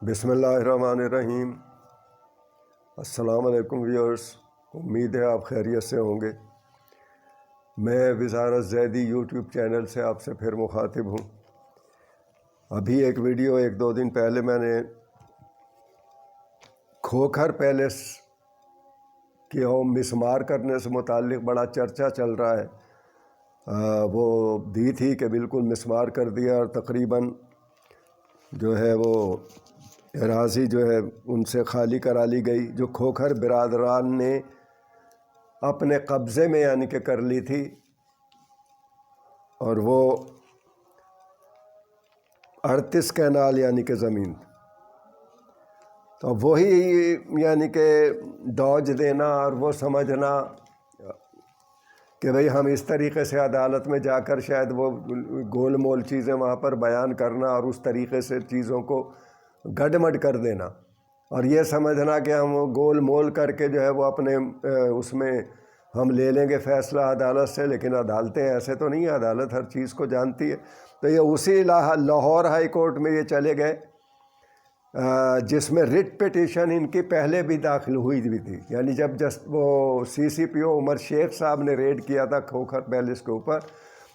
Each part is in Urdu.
بسم اللہ الرحمن الرحیم۔ السلام علیکم ویورز، امید ہے آپ خیریت سے ہوں گے۔ میں وزارت زیدی یوٹیوب چینل سے آپ سے پھر مخاطب ہوں۔ ابھی ایک ویڈیو 1-2 دن پہلے میں نے کھوکھر پیلس کی مسمار کرنے سے متعلق بڑا چرچا چل رہا ہے، وہ دی تھی کہ بالکل مسمار کر دیا اور تقریباً جو ہے وہ اراضی جو ہے ان سے خالی کرا لی گئی، جو کھوکھر برادران نے اپنے قبضے میں یعنی کہ کر لی تھی، اور وہ 38 کینال یعنی کہ زمین۔ تو وہی یعنی کہ دوج دینا اور وہ سمجھنا کہ بھئی ہم اس طریقے سے عدالت میں جا کر شاید وہ گول مول چیزیں وہاں پر بیان کرنا اور اس طریقے سے چیزوں کو گڈمڈ کر دینا، اور یہ سمجھنا کہ ہم گول مول کر کے جو ہے وہ اپنے اس میں ہم لے لیں گے فیصلہ عدالت سے، لیکن عدالتیں ایسے تو نہیں ہیں، عدالت ہر چیز کو جانتی ہے۔ تو یہ اسی لاہور ہائی کورٹ میں یہ چلے گئے، جس میں رٹ پٹیشن ان کی پہلے بھی داخل ہوئی بھی تھی، یعنی جب وہ CCPO عمر شیخ صاحب نے ریڈ کیا تھا کھوکھر پیلس کے اوپر،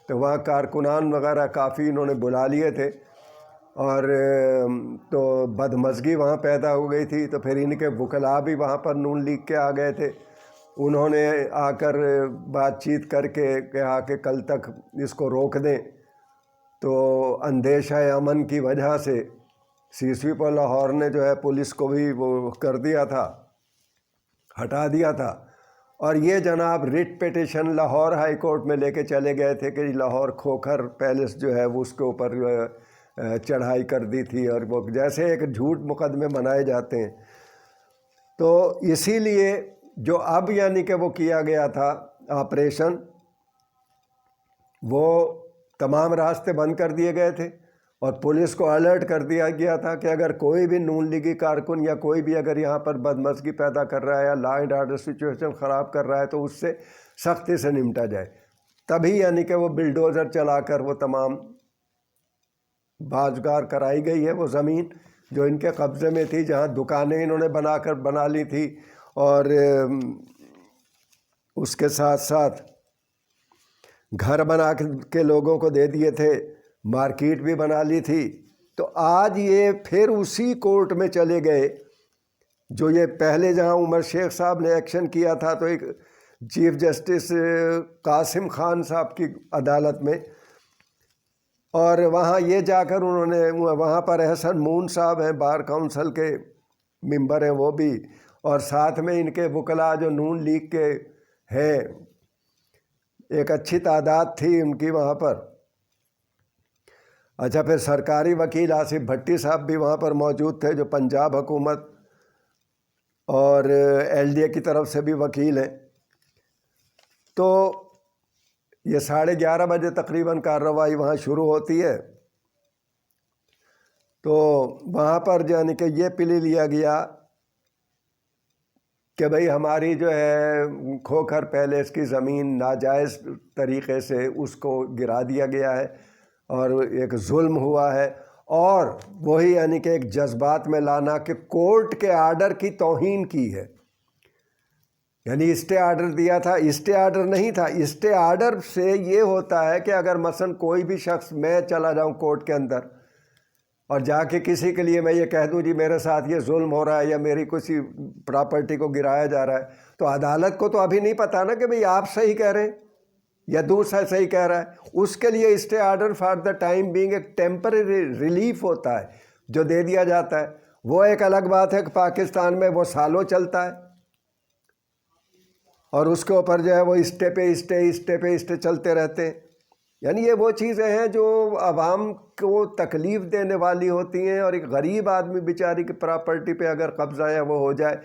تو وہاں کارکنان وغیرہ کافی انہوں نے بلا لیے تھے، اور تو بدمزگی وہاں پیدا ہو گئی تھی۔ تو پھر ان کے وکلاء بھی وہاں پر نون لیگ کے آ گئے تھے، انہوں نے آ کر بات چیت کر کے کہا کہ کل تک اس کو روک دیں۔ تو اندیشہ امن کی وجہ سے CCPO لاہور نے جو ہے پولیس کو بھی وہ کر دیا تھا، ہٹا دیا تھا، اور یہ جناب رٹ پٹیشن لاہور ہائی کورٹ میں لے کے چلے گئے تھے کہ لاہور کھوکھر پیلس جو ہے وہ اس کے اوپر چڑھائی کر دی تھی، اور وہ جیسے ایک جھوٹ مقدمے بنائے جاتے ہیں۔ تو اسی لیے جو اب یعنی کہ وہ کیا گیا تھا آپریشن، وہ تمام راستے بند کر دیے گئے تھے، اور پولیس کو الرٹ کر دیا گیا تھا کہ اگر کوئی بھی نون لیگی کارکن یا کوئی بھی اگر یہاں پر بدمزگی پیدا کر رہا ہے یا لا اینڈ آرڈر سچویشن خراب کر رہا ہے تو اس سے سختی سے نمٹا جائے۔ تبھی یعنی کہ وہ بلڈوزر چلا کر وہ تمام بازگار کرائی گئی ہے، وہ زمین جو ان کے قبضے میں تھی، جہاں دکانیں انہوں نے بنا لی تھی، اور اس کے ساتھ ساتھ گھر بنا کے لوگوں کو دے دیے تھے، مارکیٹ بھی بنا لی تھی۔ تو آج یہ پھر اسی کورٹ میں چلے گئے جو یہ پہلے جہاں عمر شیخ صاحب نے ایکشن کیا تھا، تو ایک چیف جسٹس قاسم خان صاحب کی عدالت میں، اور وہاں یہ جا کر انہوں نے وہاں پر احسن مون صاحب ہیں، بار کونسل کے ممبر ہیں وہ بھی، اور ساتھ میں ان کے وکلاء جو نون لیگ کے ہیں، ایک اچھی تعداد تھی ان کی وہاں پر۔ اچھا، پھر سرکاری وکیل آصف بھٹی صاحب بھی وہاں پر موجود تھے، جو پنجاب حکومت اور LDA کی طرف سے بھی وکیل ہیں۔ تو یہ 11:30 بجے تقریباً کارروائی وہاں شروع ہوتی ہے، تو وہاں پر یعنی کہ یہ پلی لیا گیا کہ بھئی ہماری جو ہے کھوکھر پیلس کی زمین ناجائز طریقے سے اس کو گرا دیا گیا ہے، اور ایک ظلم ہوا ہے، اور وہی یعنی کہ ایک جذبات میں لانا کہ کورٹ کے آرڈر کی توہین کی ہے، یعنی اسٹے آرڈر دیا تھا، اسٹے آرڈر نہیں تھا۔ اسٹے آرڈر سے یہ ہوتا ہے کہ اگر مثلا کوئی بھی شخص، میں چلا جاؤں کورٹ کے اندر اور جا کے کسی کے لیے میں یہ کہہ دوں جی میرے ساتھ یہ ظلم ہو رہا ہے یا میری کسی پراپرٹی کو گرایا جا رہا ہے، تو عدالت کو تو ابھی نہیں پتہ نا کہ بھئی آپ صحیح کہہ رہے ہیں یا دوسرا صحیح کہہ رہا ہے۔ اس کے لیے stay order for the time being ایک ٹیمپرری ریلیف ہوتا ہے جو دے دیا جاتا ہے۔ وہ ایک الگ بات ہے کہ پاکستان میں وہ سالوں چلتا ہے، اور اس کے اوپر جو ہے وہ اسٹے پہ اسٹے چلتے رہتے ہیں۔ یعنی یہ وہ چیزیں ہیں جو عوام کو تکلیف دینے والی ہوتی ہیں، اور ایک غریب آدمی بیچاری کی پراپرٹی پہ اگر قبضہ یا وہ ہو جائے،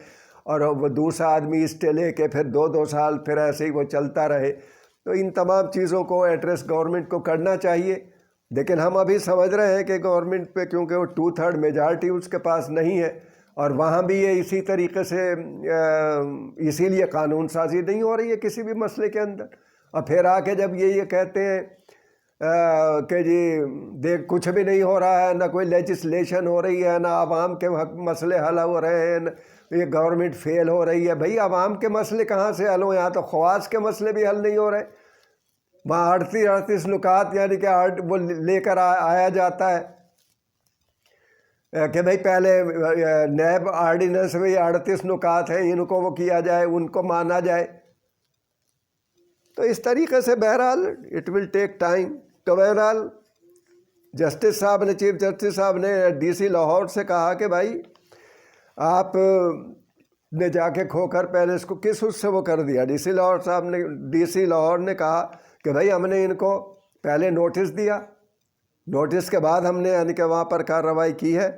اور وہ دوسرا آدمی اسٹے لے کے پھر 2 سال پھر ایسے ہی وہ چلتا رہے، تو ان تمام چیزوں کو ایڈریس گورنمنٹ کو کرنا چاہیے۔ لیکن ہم ابھی سمجھ رہے ہیں کہ گورنمنٹ پہ کیونکہ وہ 2/3 میجارٹی اس کے پاس نہیں ہے، اور وہاں بھی یہ اسی طریقے سے اسی لیے قانون سازی نہیں ہو رہی ہے کسی بھی مسئلے کے اندر۔ اور پھر آ کے جب یہ کہتے ہیں کہ جی دیکھ کچھ بھی نہیں ہو رہا ہے، نہ کوئی لیجسلیشن ہو رہی ہے، نہ عوام کے مسئلے حل ہو رہے ہیں، یہ گورنمنٹ فیل ہو رہی ہے. بھائی عوام کے مسئلے کہاں سے حل ہو؟ یہاں تو خواص کے مسئلے بھی حل نہیں ہو رہے. وہاں 38 نکات یعنی کہ وہ لے کر آیا جاتا ہے کہ بھائی پہلے نیب آرڈیننس میں یہ 38 نکات ہیں، ان کو وہ کیا جائے، ان کو مانا جائے. تو اس طریقے سے بہرحال اٹ ول ٹیک ٹائم. تو بہرحال جسٹس صاحب نے، چیف جسٹس صاحب نے ڈی سی لاہور سے کہا کہ بھائی آپ نے جا کے کھوکھر پیلس کو کس اس سے وہ کر دیا. ڈی سی لاہور نے کہا کہ بھائی ہم نے ان کو پہلے نوٹس دیا، نوٹس کے بعد ہم نے یعنی کہ وہاں پر کارروائی کی ہے،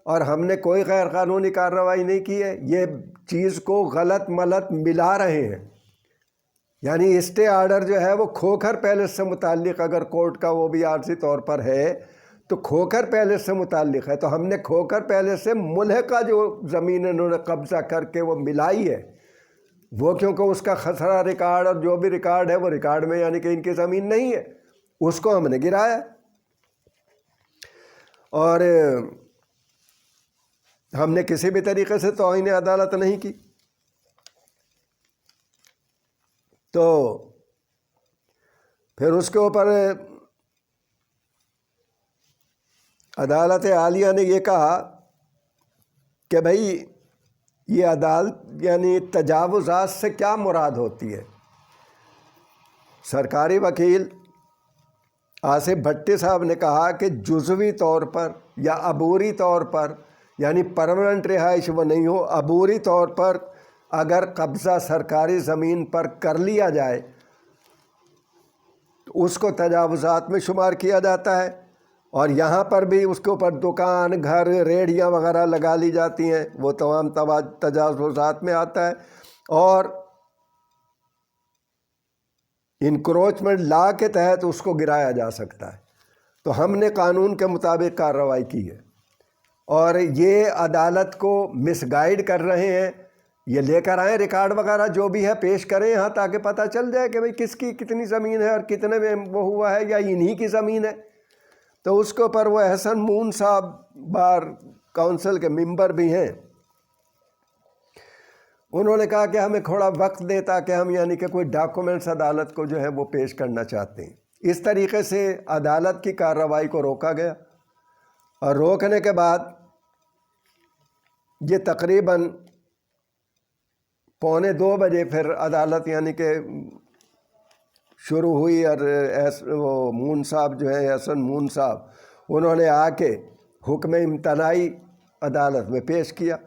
اور ہم نے کوئی غیر قانونی کارروائی نہیں کی ہے. یہ چیز کو غلط ملت ملا رہے ہیں. یعنی اسٹے آرڈر جو ہے وہ کھوکھر پیلس سے متعلق اگر کورٹ کا وہ بھی عارضی طور پر ہے تو کھوکھر پیلس سے متعلق ہے. تو ہم نے کھوکھر پیلس سے ملحقہ جو زمین انہوں نے قبضہ کر کے وہ ملائی ہے، وہ کیونکہ اس کا خسرہ ریکارڈ اور جو بھی ریکارڈ ہے وہ ریکارڈ میں یعنی کہ ان کی زمین نہیں ہے، اس کو ہم نے گرایا. اور ہم نے کسی بھی طریقے سے توہین عدالت نہیں کی. تو پھر اس کے اوپر عدالت عالیہ نے یہ کہا کہ بھائی یہ عدالت یعنی تجاوزات سے کیا مراد ہوتی ہے. سرکاری وکیل آصف بھٹی صاحب نے کہا کہ جزوی طور پر یا عبوری طور پر، یعنی پرماننٹ رہائش وہ نہیں ہو، عبوری طور پر اگر قبضہ سرکاری زمین پر کر لیا جائے تو اس کو تجاوزات میں شمار کیا جاتا ہے. اور یہاں پر بھی اس کے اوپر دکان، گھر، ریڑھیاں وغیرہ لگا لی جاتی ہیں، وہ تمام تجاوزات میں آتا ہے. اور انکروچمنٹ لا کے تحت اس کو گرایا جا سکتا ہے. تو ہم نے قانون کے مطابق کارروائی کی ہے. اور یہ عدالت کو مس گائیڈ کر رہے ہیں. یہ لے کر آئیں ریکارڈ وغیرہ جو بھی ہے پیش کریں یہاں، تاکہ پتہ چل جائے کہ بھئی کس کی کتنی زمین ہے اور کتنے میں وہ ہوا ہے، یا انہی کی زمین ہے. تو اس کے اوپر وہ احسن مون صاحب بار کونسل کے ممبر بھی ہیں، انہوں نے کہا کہ ہمیں تھوڑا وقت دے تاکہ ہم یعنی کہ کوئی ڈاکومنٹس عدالت کو جو ہے وہ پیش کرنا چاہتے ہیں. اس طریقے سے عدالت کی کارروائی کو روکا گیا. اور روکنے کے بعد یہ تقریباً 1:45 بجے پھر عدالت یعنی کہ شروع ہوئی. اور وہ مون صاحب جو ہیں، احسن مون صاحب، انہوں نے آ کے حکم امتناعی عدالت میں پیش کیا.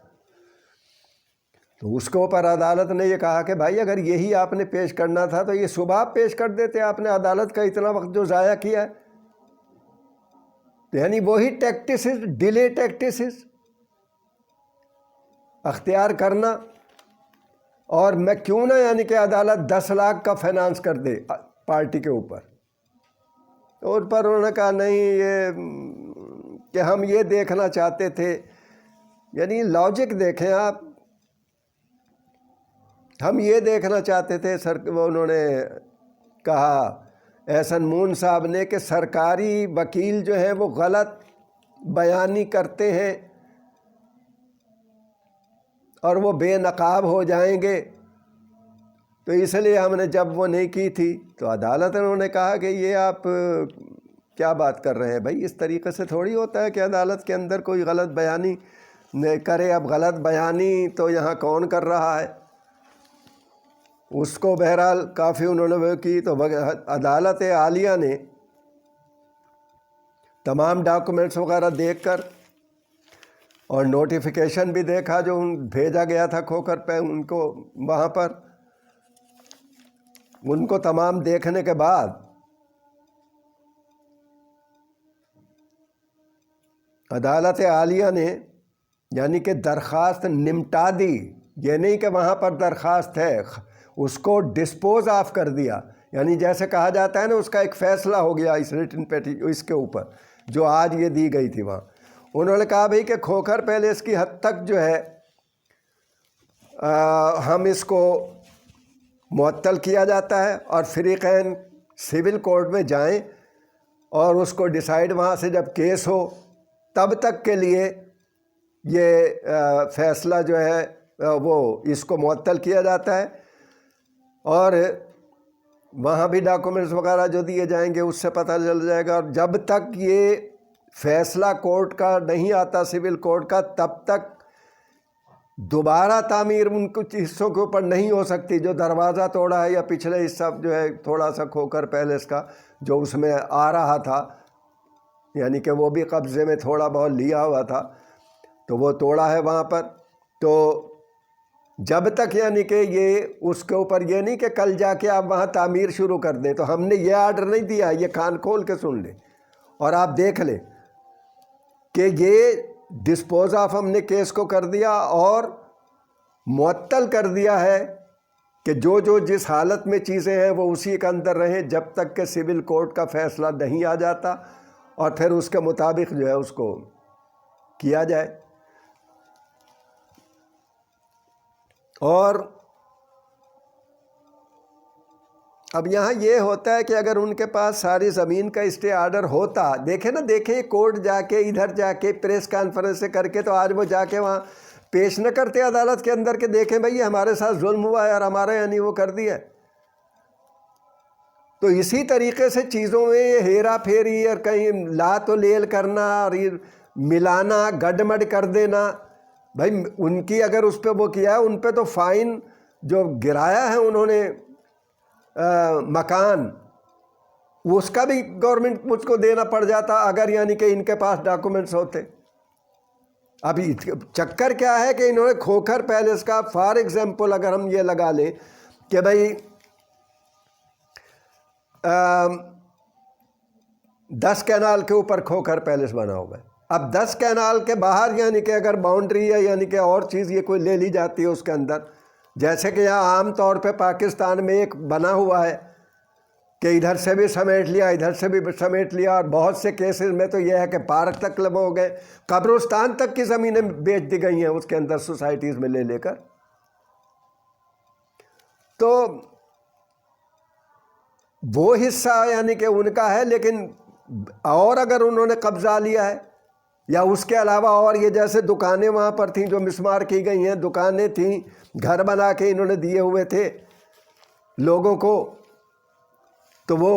تو اس کے اوپر عدالت نے یہ کہا کہ بھائی اگر یہی آپ نے پیش کرنا تھا تو یہ صبح آپ پیش کر دیتے، آپ نے عدالت کا اتنا وقت جو ضائع کیا ہے. یعنی وہی ٹیکٹسز، ڈیلے ٹیکٹسز اختیار کرنا. اور میں کیوں نہ یعنی کہ عدالت 10 لاکھ کا فائنانس کر دے پارٹی کے اوپر. اور پر انہوں نے کہا نہیں، یہ کہ ہم یہ دیکھنا چاہتے تھے. یعنی لاجک دیکھیں آپ، ہم یہ دیکھنا چاہتے تھے وہ انہوں نے کہا احسن مون صاحب نے کہ سرکاری وکیل جو ہیں وہ غلط بیانی کرتے ہیں اور وہ بے نقاب ہو جائیں گے. تو اس لیے ہم نے جب وہ نہیں کی تھی تو عدالت انہوں نے کہا کہ یہ آپ کیا بات کر رہے ہیں بھائی، اس طریقے سے تھوڑی ہوتا ہے کہ عدالت کے اندر کوئی غلط بیانی کرے. اب غلط بیانی تو یہاں کون کر رہا ہے؟ اس کو بہرحال کافی انہوں نے وہ کی. تو عدالت عالیہ نے تمام ڈاکومنٹس وغیرہ دیکھ کر اور نوٹیفیکیشن بھی دیکھا جو بھیجا گیا تھا کھوکھر پہ ان کو وہاں پر، ان کو تمام دیکھنے کے بعد عدالت عالیہ نے یعنی کہ درخواست نمٹا دی. یہ نہیں کہ وہاں پر درخواست ہے، اس کو ڈسپوز آف کر دیا. یعنی جیسے کہا جاتا ہے نا، اس کا ایک فیصلہ ہو گیا اس ریٹن اس کے اوپر جو آج یہ دی گئی تھی وہاں. انہوں نے کہا بھئی کہ کھوکھر پیلس کی حد تک جو ہے ہم اس کو معطل کیا جاتا ہے اور فریقین سول کورٹ میں جائیں اور اس کو ڈیسائیڈ وہاں سے جب کیس ہو تب تک کے لیے یہ فیصلہ جو ہے وہ اس کو معطل کیا جاتا ہے، اور وہاں بھی ڈاکومنٹس وغیرہ جو دیے جائیں گے اس سے پتہ چل جائے گا. اور جب تک یہ فیصلہ کورٹ کا نہیں آتا سول کورٹ کا، تب تک دوبارہ تعمیر ان کچھ حصوں کے اوپر نہیں ہو سکتی. جو دروازہ توڑا ہے یا پچھلے حصہ جو ہے تھوڑا سا کھوکھر پیلس کا جو اس میں آ رہا تھا، یعنی کہ وہ بھی قبضے میں تھوڑا بہت لیا ہوا تھا، تو وہ توڑا ہے وہاں پر. تو جب تک یعنی کہ یہ اس کے اوپر یہ نہیں کہ کل جا کے آپ وہاں تعمیر شروع کر دیں، تو ہم نے یہ آرڈر نہیں دیا. یہ کان کھول کے سن لیں اور آپ دیکھ لیں کہ یہ ڈسپوز آف ہم نے کیس کو کر دیا اور معطل کر دیا ہے کہ جو جس حالت میں چیزیں ہیں وہ اسی کے اندر رہیں جب تک کہ سول کورٹ کا فیصلہ نہیں آ جاتا، اور پھر اس کے مطابق جو ہے اس کو کیا جائے. اور اب یہاں یہ ہوتا ہے کہ اگر ان کے پاس ساری زمین کا اسٹے آرڈر ہوتا، دیکھیں کورٹ جا کے ادھر جا کے پریس کانفرنس سے کر کے، تو آج وہ جا کے وہاں پیش نہ کرتے عدالت کے اندر کہ دیکھیں بھئی ہمارے ساتھ ظلم ہوا ہے اور ہمارا یعنی وہ کر دیا. تو اسی طریقے سے چیزوں میں یہ ہیرا پھیری اور کہیں لات و لیل کرنا اور ملانا گڈمڈ کر دینا، بھائی ان کی اگر اس پہ وہ کیا ہے، ان پہ تو فائن جو گرایا ہے انہوں نے مکان، اس کا بھی گورنمنٹ مجھ کو دینا پڑ جاتا اگر یعنی کہ ان کے پاس ڈاکومنٹس ہوتے. ابھی چکر کیا ہے کہ انہوں نے کھوکھر پیلس کا فار ایگزامپل اگر ہم یہ لگا لیں کہ بھئی 10 کینال کے اوپر کھوکھر پیلس بنا ہوا ہے. اب 10 کینال کے باہر یعنی کہ اگر باؤنڈری ہے یعنی کہ اور چیز یہ کوئی لے لی جاتی ہے اس کے اندر، جیسے کہ یہاں عام طور پہ پاکستان میں ایک بنا ہوا ہے کہ ادھر سے بھی سمیٹ لیا ادھر سے بھی سمیٹ لیا، اور بہت سے کیسز میں تو یہ ہے کہ پارک تک لب ہو گئے، قبرستان تک کی زمینیں بیچ دی گئی ہیں اس کے اندر سوسائٹیز میں لے کر. تو وہ حصہ یعنی کہ ان کا ہے، لیکن اور اگر انہوں نے قبضہ لیا ہے یا اس کے علاوہ اور یہ جیسے دکانیں وہاں پر تھیں جو مسمار کی گئی ہیں، دکانیں تھیں، گھر بنا کے انہوں نے دیے ہوئے تھے لوگوں کو، تو وہ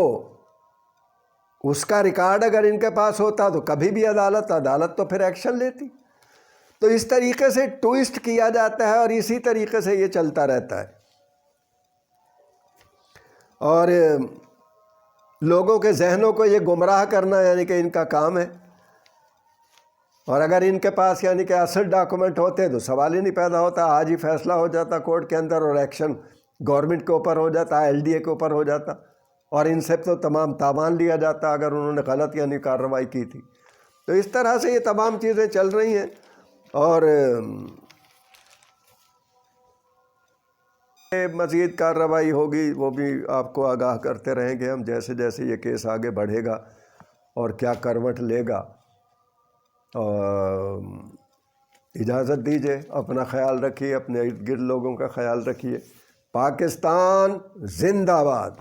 اس کا ریکارڈ اگر ان کے پاس ہوتا تو کبھی بھی عدالت تو پھر ایکشن لیتی. تو اس طریقے سے ٹوئسٹ کیا جاتا ہے اور اسی طریقے سے یہ چلتا رہتا ہے، اور لوگوں کے ذہنوں کو یہ گمراہ کرنا یعنی کہ ان کا کام ہے. اور اگر ان کے پاس یعنی کہ اصل ڈاکومنٹ ہوتے تو سوال ہی نہیں پیدا ہوتا، آج ہی فیصلہ ہو جاتا کورٹ کے اندر اور ایکشن گورنمنٹ کے اوپر ہو جاتا، LDA کے اوپر ہو جاتا، اور ان سے تو تمام تاوان لیا جاتا اگر انہوں نے غلط یعنی کارروائی کی تھی. تو اس طرح سے یہ تمام چیزیں چل رہی ہیں، اور مزید کارروائی ہوگی وہ بھی آپ کو آگاہ کرتے رہیں گے ہم، جیسے جیسے یہ کیس آگے بڑھے گا اور کیا کروٹ لے گا. اجازت دیجیے، اپنا خیال رکھیے، اپنے ارد گرد لوگوں کا خیال رکھیے. پاکستان زندہ باد.